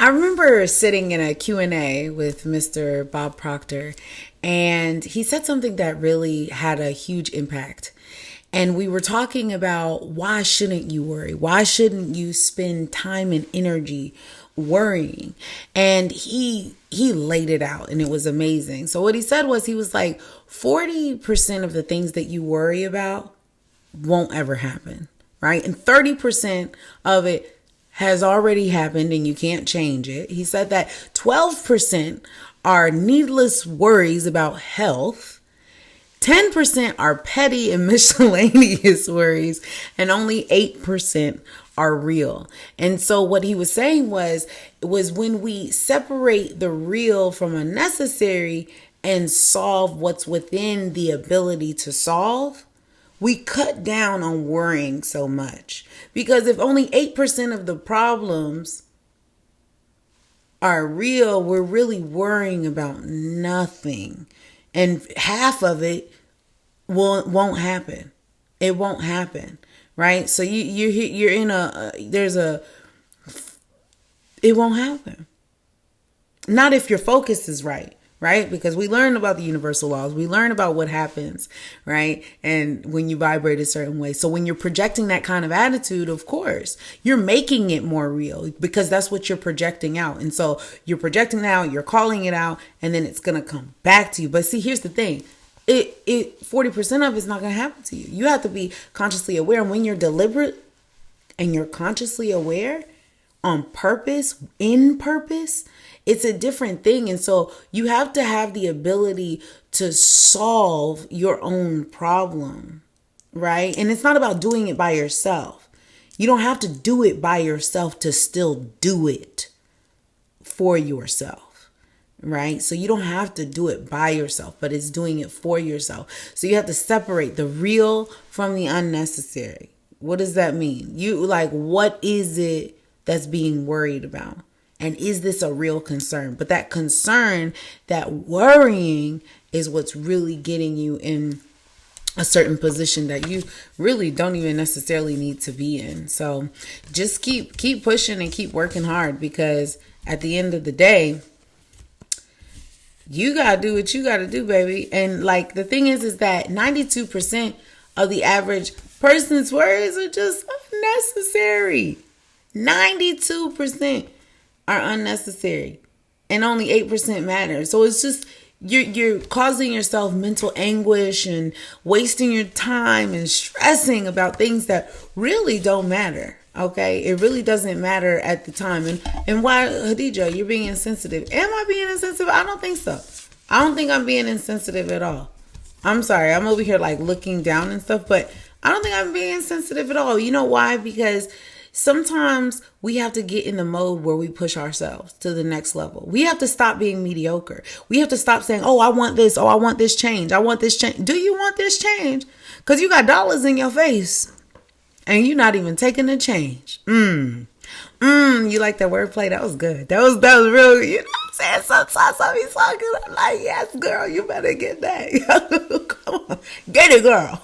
I remember sitting in a Q&A with Mr. Bob Proctor, and he said something that really had a huge impact. And we were talking about, why shouldn't you worry? Why shouldn't you spend time and energy worrying? And he laid it out, and it was amazing. So what he said was, he was like, 40% of the things that you worry about won't ever happen, right? And 30% of it has already happened and you can't change it. He said that 12% are needless worries about health. 10% are petty and miscellaneous worries, and only 8% are real. And so what he was saying was when we separate the real from unnecessary and solve what's within the ability to solve, we cut down on worrying so much. Because if only 8% of the problems are real, we're really worrying about nothing. And half of it won't happen. It won't happen, right? So you're in it won't happen. Not if your focus is right. Right? Because we learn about the universal laws. We learn about what happens, right? And when you vibrate a certain way. So when you're projecting that kind of attitude, of course, you're making it more real, because that's what you're projecting out. And so you're projecting it out, you're calling it out, and then it's going to come back to you. But see, here's the thing. 40% of it's not going to happen to you. You have to be consciously aware. And when you're deliberate and you're consciously aware on purpose, in purpose, it's a different thing. And so you have to have the ability to solve your own problem, right? And it's not about doing it by yourself. You don't have to do it by yourself to still do it for yourself, right? So you don't have to do it by yourself, but it's doing it for yourself. So you have to separate the real from the unnecessary. What does that mean? What is it that's being worried about? And is this a real concern? But that concern, that worrying, is what's really getting you in a certain position that you really don't even necessarily need to be in. So just keep pushing and keep working hard, because at the end of the day, you got to do what you got to do, baby. And the thing is that 92% of the average person's worries are just unnecessary. 92% are unnecessary, and only 8% matter. So it's just you're causing yourself mental anguish and wasting your time and stressing about things that really don't matter. Okay, it really doesn't matter at the time. And why, Khadijah, you're being insensitive? Am I being insensitive? I don't think so. I don't think I'm being insensitive at all. I'm sorry. I'm over here looking down and stuff, but I don't think I'm being insensitive at all. You know why? Because sometimes we have to get in the mode where we push ourselves to the next level. We have to stop being mediocre. We have to stop saying, oh, I want this. Oh, I want this change. I want this change. Do you want this change? Because you got dollars in your face and you're not even taking the change. You like that wordplay? That was good. That was real. You know what I'm saying? Sometimes I be talking. I'm like, yes, girl, you better get that. Come on. Get it, girl.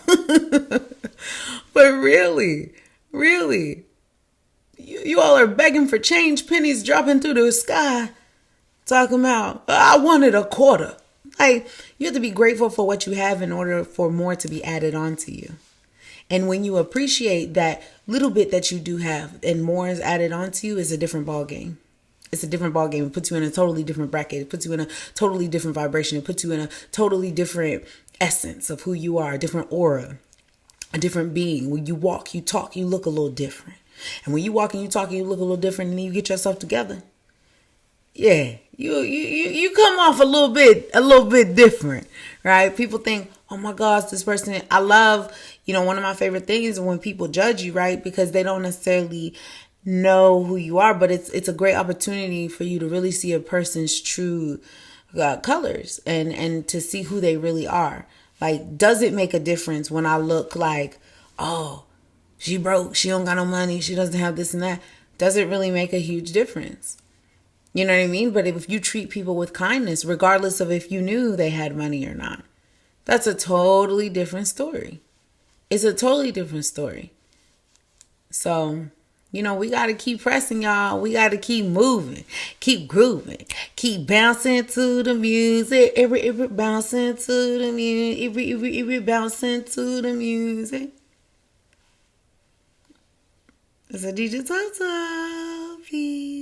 But really, you all are begging for change, pennies dropping through the sky, talking about, I wanted a quarter. You have to be grateful for what you have in order for more to be added on to you. And when you appreciate that little bit that you do have and more is added on to you, is a different ball game. It's a different ball game. It puts you in a totally different bracket. It puts you in a totally different vibration. It puts you in a totally different essence of who you are, a different aura, a different being. When you walk, you talk, you look a little different. And when you walk and you talk and you look a little different, and then you get yourself together, yeah, you come off a little bit different, right? People think, oh my gosh, this person, I love, one of my favorite things is when people judge you, right? Because they don't necessarily know who you are, but it's a great opportunity for you to really see a person's true colors and to see who they really are. Does it make a difference when I look like, oh, she broke, she don't got no money, she doesn't have this and that? Does it really make a huge difference? You know what I mean? But if you treat people with kindness, regardless of if you knew they had money or not, that's a totally different story. It's a totally different story. So You know, we got to keep pressing, y'all. We got to keep moving, keep grooving, keep bouncing to the music. Every bouncing to the music. Every bouncing to the music. It's a DJ Tou Tou. Peace.